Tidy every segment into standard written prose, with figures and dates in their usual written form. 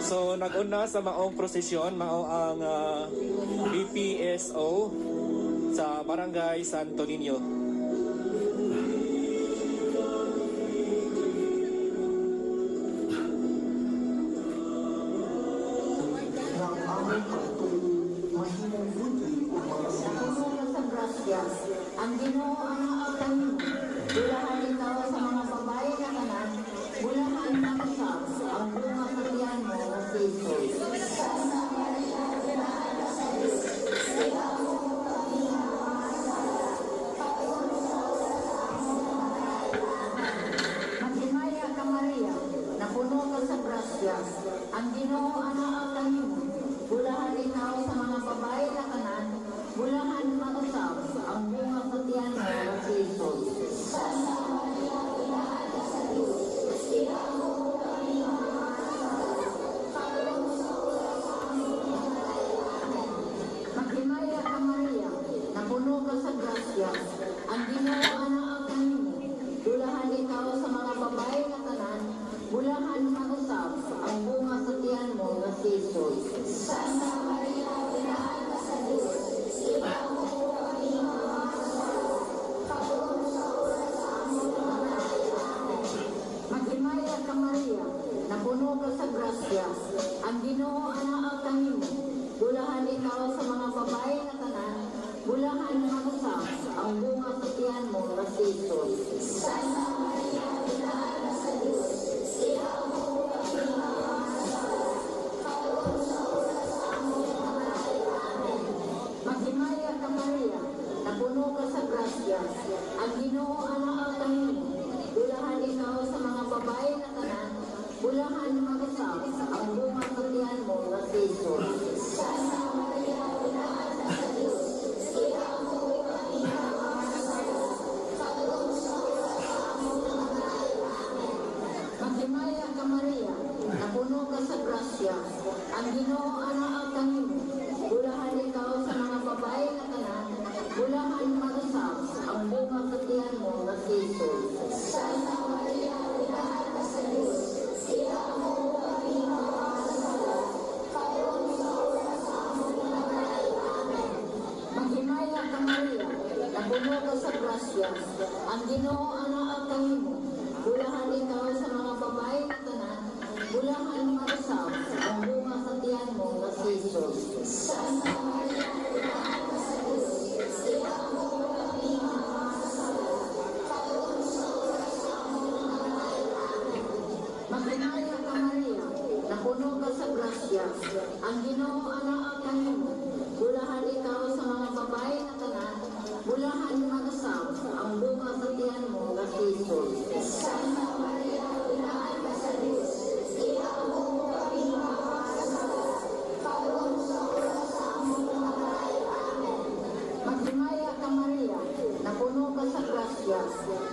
So nag-una sa maong prosesyon, mao ang BPSO sa Barangay Santo Niño. Ang Ginoo ang naaktan mo, bulahan ikaw sa mga babae na kanan, bulahan ang usap, ang bunga sa tiyan mo na si Jesus. Maghimaya ka Maria, na puno ka sa grasya, ang Ginoo ang naaktan mo, bulahan ikaw sa mga babae na kanan, bulahan mag-usap, ang bunga sa tiyan mo na si Jesus. Maghimaya ka Maria, na puno ka sa grasya, ang Ginoo ang naaktan mo, bulahan ikaw sa mga babae na kanan, bulahan mag-usap, ang bunga sa tiyan mo na si Jesus. Santa Maria, Inahan ka sa Diyos, Maghimaya ka Maria, na puno ka sa grasya, ang Ginoo ang naaktan mo, bulahan ikaw sa mga babae na kanan, bulahan mag-usap, ang bunga sa tiyan mo na si Jesus. Santa Maria, Inahan ka sa Diyos, Maghimaya ka Maria, na puno ka sa grasya, ang Ginoo ang naaktan mo, bulahan ikaw sa mga babae na kanan, bulahan mag-usap, ang bunga sa tiyan mo na si Jesus. Santa Maria, Inahan ka sa Diyos, Maghimaya ka Maria, na puno ka sa grasya, ang Ginoo ang naaktan mo, bulahan ikaw sa mga babae na kanan, bulahan mag-usap, ang bunga sa tiyan mo na si Jesus. Santa Maria, Inahan ka sa Diyos, Maghimaya ka Maria, na puno ka sa grasya, ang Ginoo ang naaktan mo, bulahan ikaw sa mga babae na kanan, bulahan mag-usap, ang bunga sa tiyan mo na si Jesus. Santa Maria, Inahan ka sa Diyos, Maghimaya ka Maria, na puno ka sa grasya, ang Ginoo ang naaktan mo, bulahan ikaw sa mga babae na kanan, bulahan mag-usap, ang bunga sa tiyan mo na si Jesus. Santa Maria, Inahan ka sa Diyos, Maghimaya ka Maria, na puno ka sa grasya,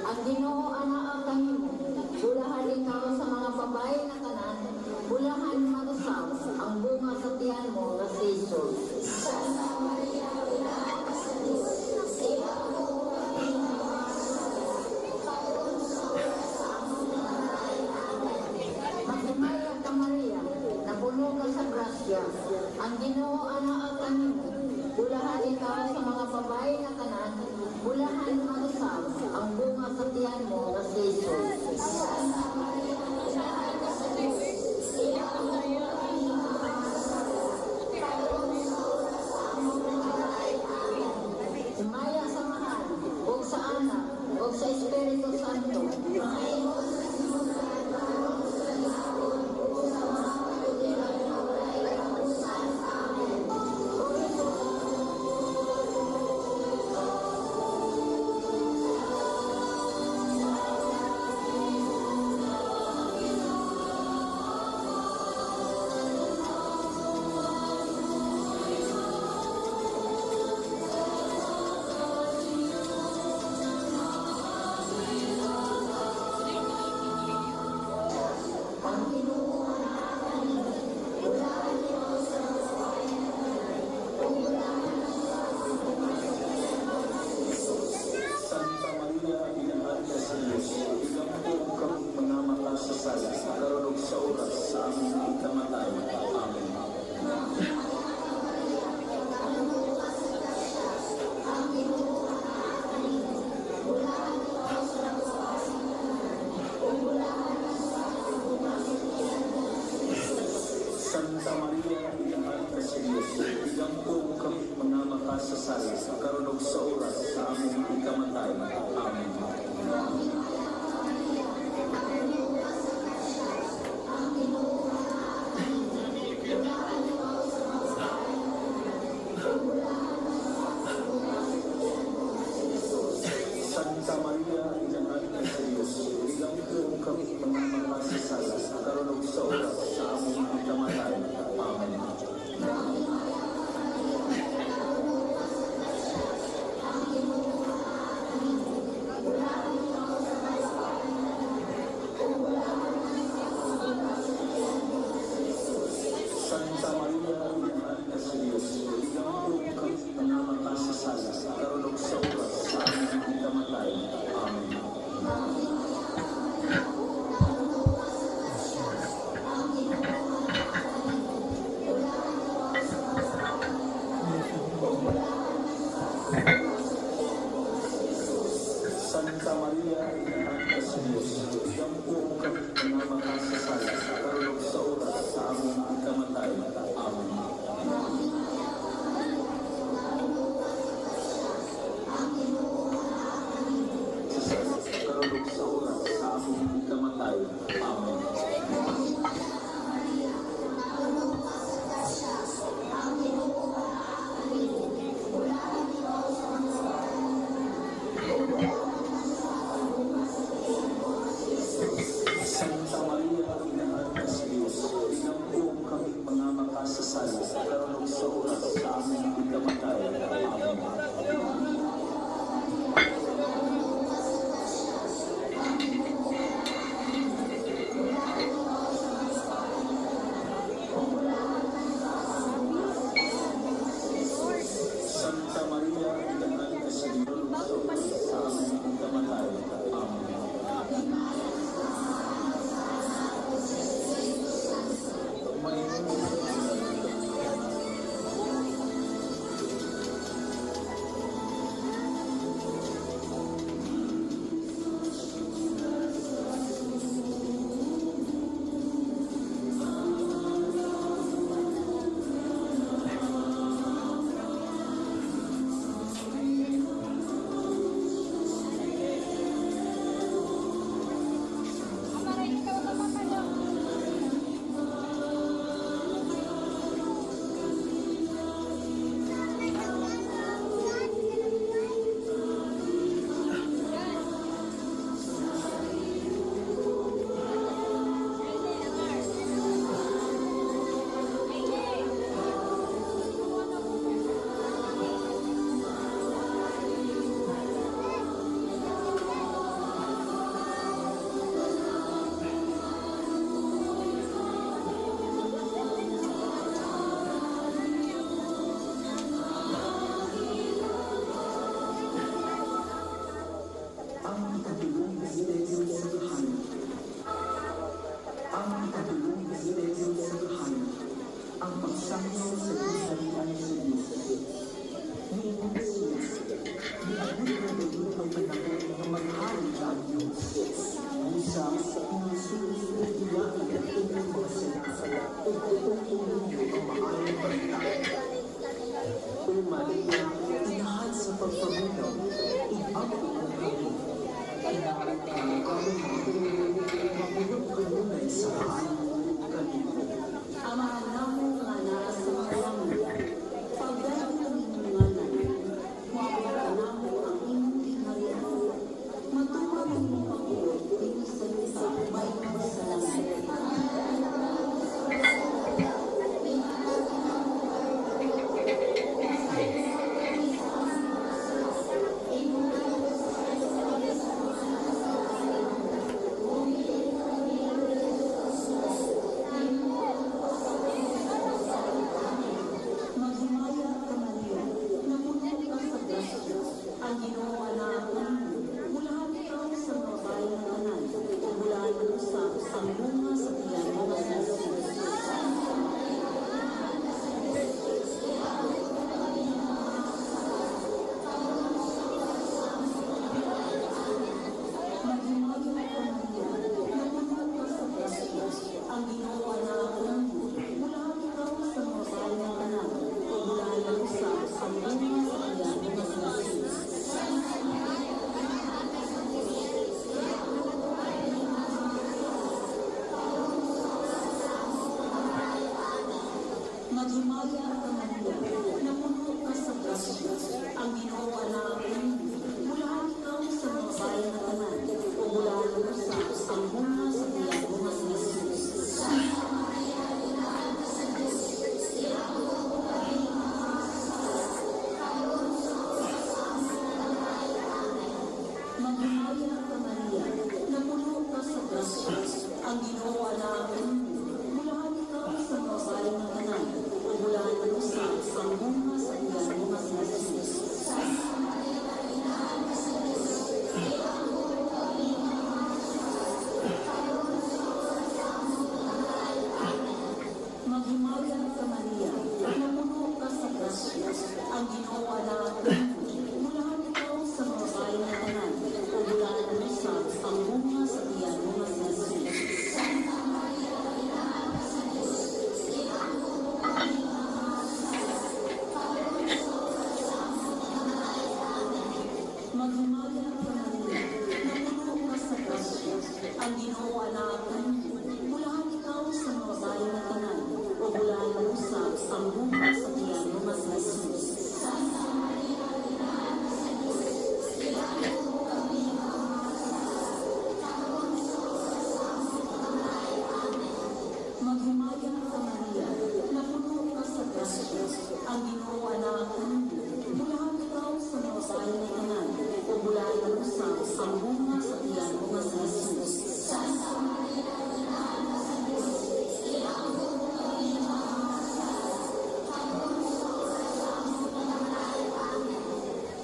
ang Ginoo ang naaktan mo, bulahan ikaw sa mga babae na kanan, bulahan mag-usap, ang bunga sa tiyan mo na si Jesus. Santa Maria, Inahan ka sa Diyos, Maghimaya ka Maria, na puno ka sa grasya, ang Ginoo ang naaktan mo, bulahan ikaw sa mga babae na kanan, bulahan mag-usap, ang bunga sa tiyan mo na si Jesus. Santa Maria, Inahan ka sa Diyos, Sumaya sa Mahal, o sa Anak, o sa Espiritu Santo. sa oras sa aming ikamatay. Amen. Santa Maria, Inahan ka sa Diyos, igampong kami mga makasasala, karunog sa oras sa aming ikamatay. Amen. Santa Maria, Inahan ka sa Diyos, igampong kami mga makasasala, karunog sa oras sa aming ikamatay. Amen. Santa Maria, Inahan ka sa Diyos, igampong kami mga makasasala, karunog sa oras sa aming ikamatay. Amen. Santa Maria, Inahan ka sa Diyos, igampong kami mga makasasala, karunog sa oras sa aming ikamatay. Amen. Karunog sa oras sa aming ikamatay. Amen. Santa Maria, Inahan ka sa Diyos, igampong kami mga makasasala, karunog sa oras sa aming ikamatay. Amen. Santa Maria, Inahan ka sa Diyos, sa oras sa aming ikamatay. Amen. Ang ikatulong misteryo sa kahanan. Ang ikatulong misteryo sa kahanan. Ang pagsangyo sa kasaluan sa Diyos. Niingon si Diyos, niabot na doon ang panahon ng maghari sa Diyos. Isa, inusulit iwanan at inyong mga sinasala o tutulong niyo ang maayong balita. O Maria, inahan sa pagpamunaw, ibabot ang kami. Inahan kami mapulog kanunay sa kaayong kanino. Amahan namo nga nasa mga langit, pagdalo ng inyong ngalan, maabot namo ang inyong tingharian. Matuwa ang inyong pagulog, inis sa lupa, maibig sa langit. Maghimaya ka Maria, na puno ka sa grasya, ang Ginoo anak ng bulahan ikaw sa mga bayan na tanan, o bulahan mo sa ang bunga sa iyang bunga si Jesus. Maghimaya ka Maria, na puno ka sa grasya, ang Ginoo anak ng bulahan ikaw sa mga bayan na tanan, o bulahan mo sa ang bunga sa iyang bunga si Jesus. Maghimaya ka Maria, na puno ka sa grasya, ang Ginoo anak ng bulahan ikaw sa mga bayan na tanan, o bulahan mo sa ang bunga sa iyang bunga si Jesus. Maghimaya ka Maria, na puno ka sa grasya, ang Ginoo anak ng bulahan ikaw sa mga bayan na tanan, o bulahan mo sa ang bunga sa iyang bunga si Jesus. Maghimaya ka Maria, na puno ka sa grasya, ang Ginoo anak ng bulahan ikaw sa mga bayan na tanan, o bulahan mo sa ang bunga sa iyang bunga si Jesus.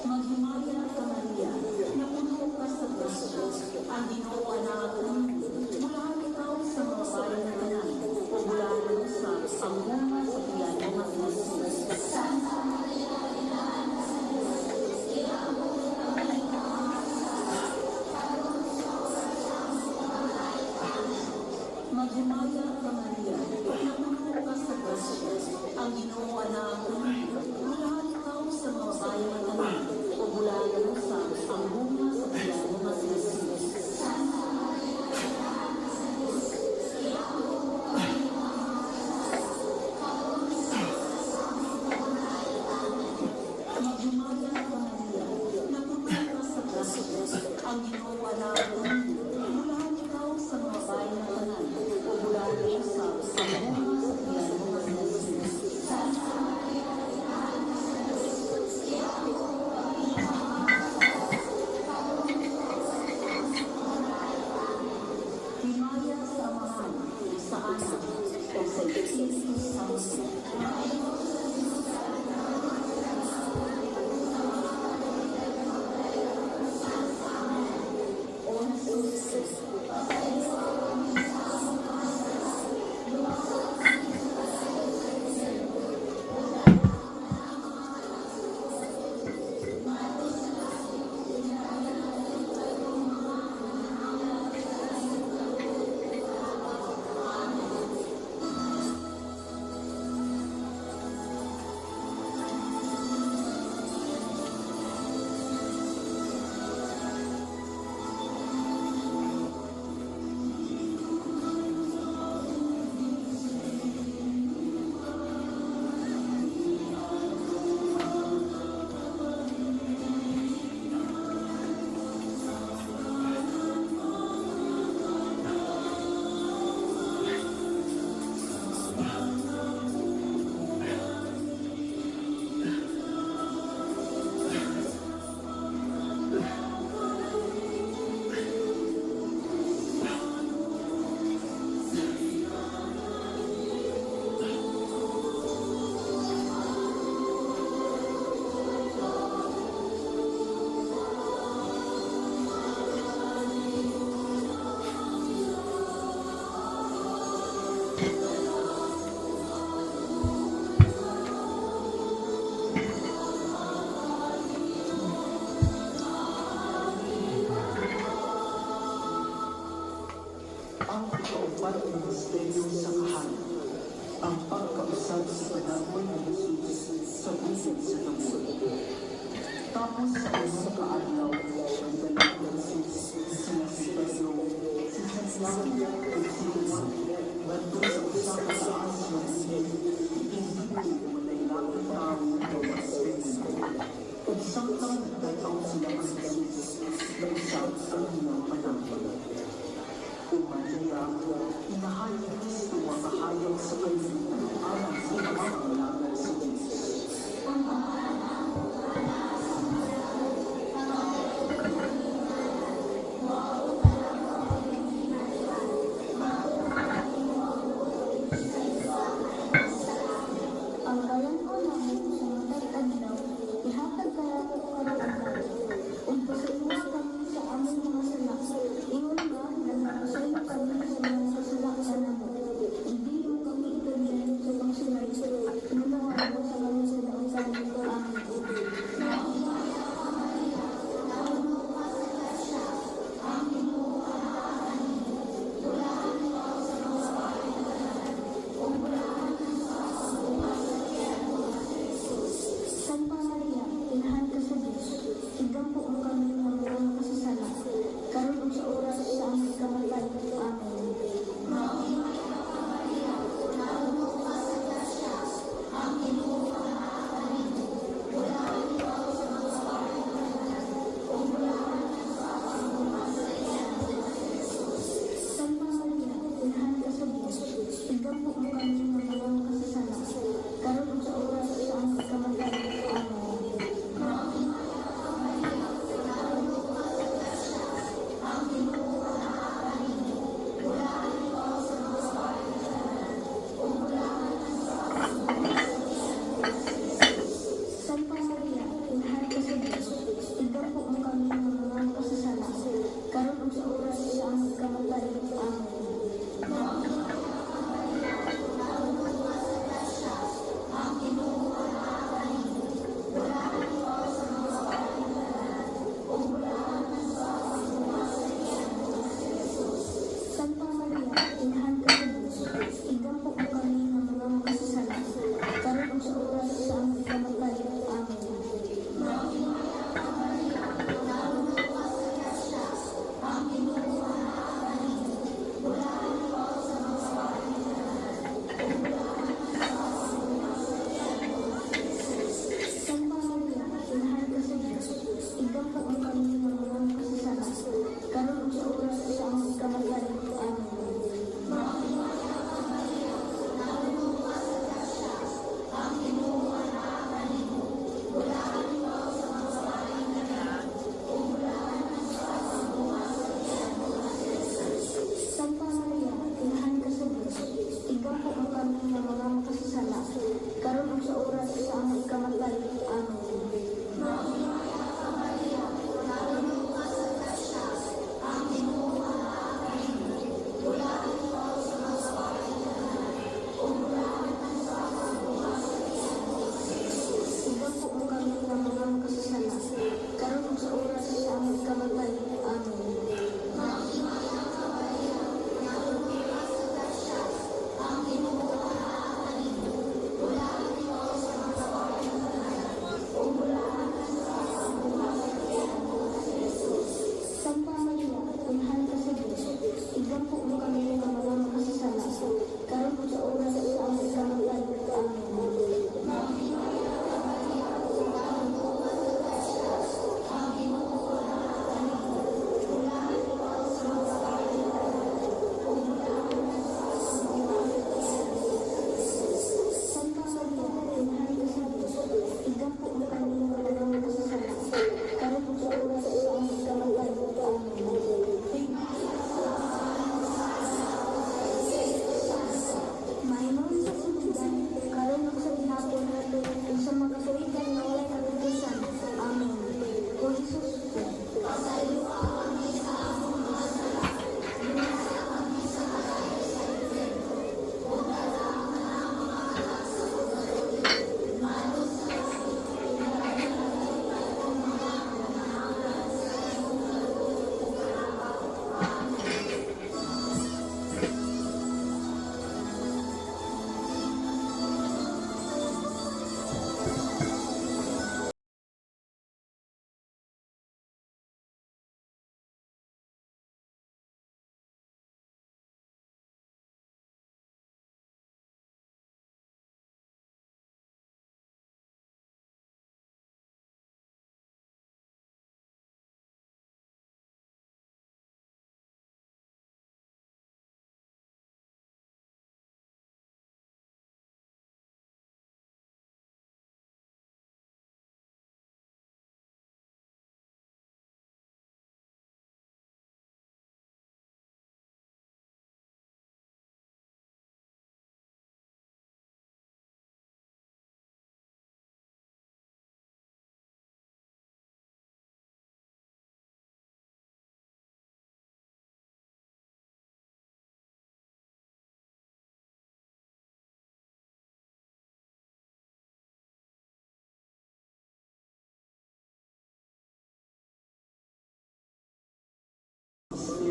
Maghimaya ka Maria, na puno ka sa grasya, ang Ginoo anak ng bulahan ikaw sa mga bayan na tanan, o bulahan mo sa ang bunga sa iyang bunga si Jesus. Maghimaya ka Maria, na puno ka sa grasya, ang Ginoo anak ng bulahan ikaw sa mga bayan na tanan, o bulahan mo sa ang bunga sa iyang bunga si Jesus. Maghimaya ka Maria, na puno ka sa grasya, ang Ginoo anak ng bulahan ikaw sa mga bayan na tanan, o bulahan mo sa ang bunga sa iyang bunga si Jesus. Himaya sa Amahan, sa Anak, o sa Espiritu Santo. O Jesus, ang pagkausap sa panahon ni Jesus sa bukid sa Tabor. Tapos sa unang kaadlaw, ang dalang Jesus sila si Pedro, si Santiago at si Juan, banto sa usa ka taas ng hindi ang tao gawas rin. Ugsang-ang nagtataw sila ang Jesus na isang ang inyong panahon. Umanaya, inahay ni Kristo makahayag sa kalimutan alang sa pamamalangan sa Jesus. Ang kalan ko namin sa matag adlaw, ihatag kaya ko karoon. Ug pasayuwa kami sa aming mga sala. Ingon nga, nagpasayo kami sa mga sasala sa namo. Hindi mo kami itanyan sa pagsulay. Nanawa mo sa kami sa daong kami. Amen. Santa Maria, inahan ka sa Diyos, igampo mo kami ng mga kasasala, karon ug sa oras sa aming kamatay. Amen. Santa Maria, inahan ka sa Diyos, igampo mo kami ng mga kasasala, karon ug sa oras sa aming kamatay. Amen. Santa Maria, inahan ka sa Diyos, igampo mo kami ng mga kasasala, karon ug sa oras sa aming kamatay. Amen. Santa Maria, inahan ka sa Diyos, igampo mo kami ng mga kasasala, karon ug sa oras sa aming kamatay. Amen. Santa Maria, inahan ka sa Diyos, igampo mo kami ng mga kasasala, karon ug sa oras sa aming kamatay. Amen.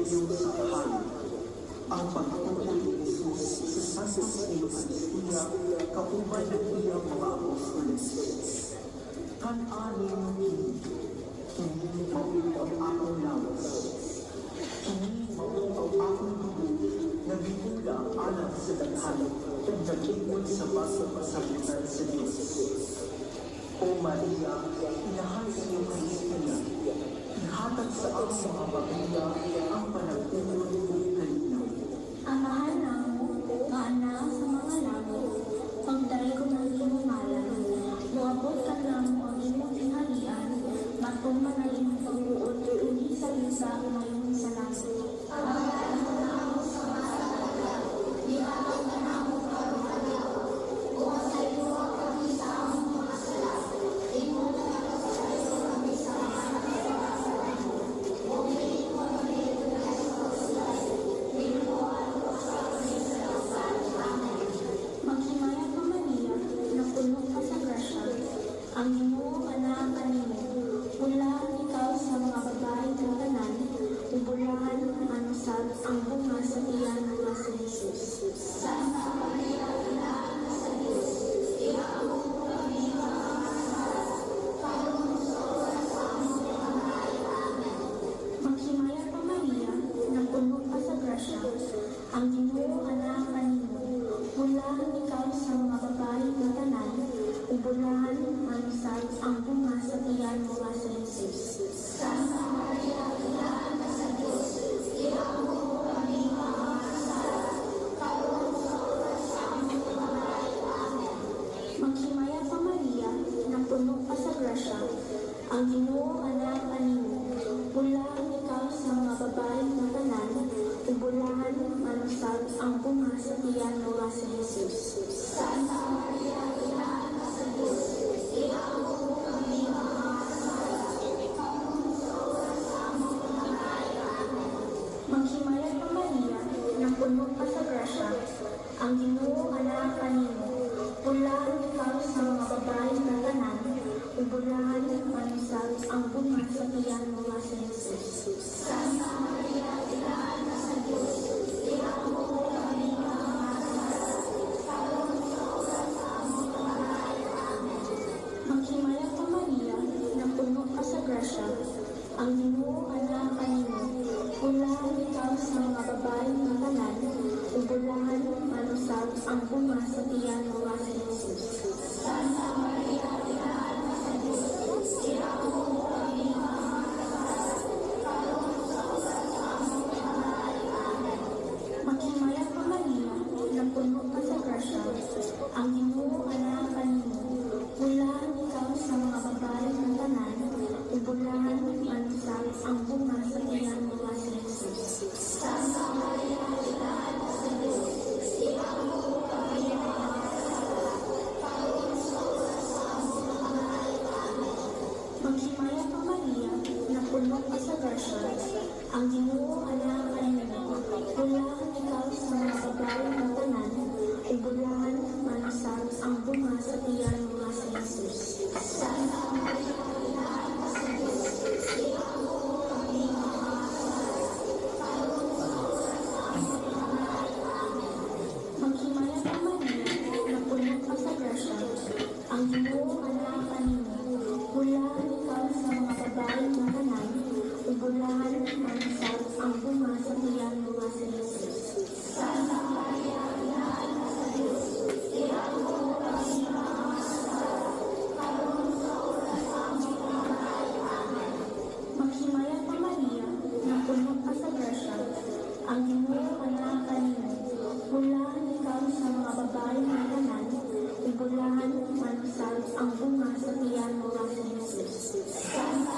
sinusakhan ang pagtukoy ni Jesus sa Santos Eucharistia kauban ng iyang mga apostoles. Kan-anim kini maulit ang akong lawas. Kini maulit ang akong dugo na bigula alang sa daghan ug nag-ingon sa baso pasakitan sa Diyos. O Maria, inahan sa iyong Eucharistia, ihatag sa aming mga Maria ang panagtuloy ng kalinaw. Amahan namo, nga anak sa mga langit, pagdari ko ng iyong ngalan, muabot ka namo ang iyong tinghalian, matuman ang iyong pagbuod, uli sa lisa ngayon sa langit. Maghimaya ka Maria, na puno ka sa grasya, ang Ginoo anak kanimo, mula ikaw sa mga babae ng tanan, ubulahan ang sad ang bunga sa tiyan nga si Jesus. Santa Maria, ina sa Diyos, ihaw kami mga kasal, karon sa oras sa among pagkamatay. Amen. Maghimaya ka Maria, na puno ka sa grasya, ang Ginoo anak kanimo, mula ikaw sa mga babae ng tanan, ubulahan ang sad ang bunga sa tiyan nga si Jesus. Santa Maria, ina sa Diyos, ihaw kami mga kasal, karon sa oras sa among pagkamatay. Amen. Maghimaya ka Maria, na puno ka sa grasya, ang Ginoo anak kanimo, mula ikaw sa mga babae ng tanan, ubulahan ang sad ang bunga sa tiyan nga si Jesus. Santa Maria, ina sa Diyos, ihaw kami mga kasal, karon sa oras sa among pagkamatay. Amen. Maghimaya ka Maria, na puno ka sa grasya, ang Ginoo anak kanimo, mula ikaw sa mga babae ng tanan, ubulahan ang sad ang bunga sa tiyan nga si Jesus. Santa Maria, ina sa Diyos, ihaw kami mga kasal, karon sa oras sa among pagkamatay. Amen. Maghimaya ka Maria, na puno ka sa grasya, ang Ginoo anak kanimo, mula ikaw sa mga babae ng tanan, ubulahan ang sad ang bunga sa tiyan nga si Jesus. Santa Maria, ina sa Diyos, ihaw kami mga kasal, karon sa oras sa among pagkamatay. Amen. Maghimaya ka Maria, na puno ka sa grasya, ang Ginoo anak kanimo, mula ikaw sa mga babae ng tanan, ubulahan ang sad ang bunga sa tiyan nga si Jesus. Santa Maria, ina sa Diyos, ihaw kami mga kasal, karon sa oras sa among pagkamatay. Amen. Maghimaya ka Maria, na puno ka sa grasya, ang Ginoo anak kanimo, mula ikaw sa mga babae ng tanan, ubulahan ang sad ang bunga sa tiyan nga si Jesus. Santa Maria, ina sa Diyos, ihaw kami mga kasal, karon sa oras sa among pagkamatay. Amen. Maghimaya ka Maria, na puno ka sa grasya, ang Ginoo anak kanimo, mula ikaw sa mga babae ng tanan, ubulahan ang sad ang bunga sa tiyan nga si Jesus. Santa Maria, ina sa Diyos, ihaw kami mga kasal, karon sa oras sa among pagkamatay. Amen. Maghimaya ka Maria, na puno ka sa grasya, ang Ginoo anak kanimo, mula ikaw sa mga babae ng tanan, ubulahan ang sad ang bunga sa tiyan nga si Jesus. Santa